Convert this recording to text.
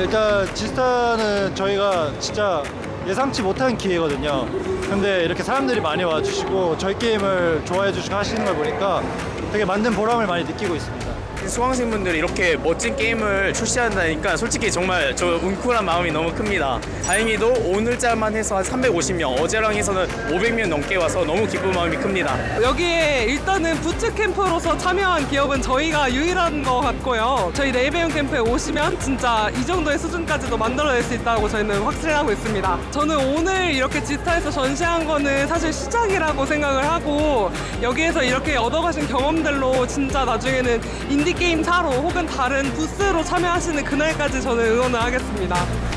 일단 지스타는 저희가 진짜 예상치 못한 기회거든요. 근데 이렇게 사람들이 많이 와주시고 저희 게임을 좋아해 주시고 하시는 걸 보니까 되게 만든 보람을 많이 느끼고 있습니다. 수강생분들이 이렇게 멋진 게임을 출시한다니까 솔직히 정말 저 웅크란 마음이 너무 큽니다. 다행히도 오늘자만 해서 한 350명, 어제랑 해서는 500명 넘게 와서 너무 기쁜 마음이 큽니다. 여기에 일단은 부츠캠프로서 참여한 기업은 저희가 유일한 것 같고요. 저희 내일배움캠프에 오시면 진짜 이 정도의 수준까지도 만들어낼 수 있다고 저희는 확신하고 있습니다. 저는 오늘 이렇게 지스타에서 전시한 거는 사실 시작이라고 생각을 하고 여기에서 이렇게 얻어가신 경험들로 진짜 나중에는 인디게임 사로 혹은 다른 부스로 참여하시는 그날까지 저는 응원을 하겠습니다.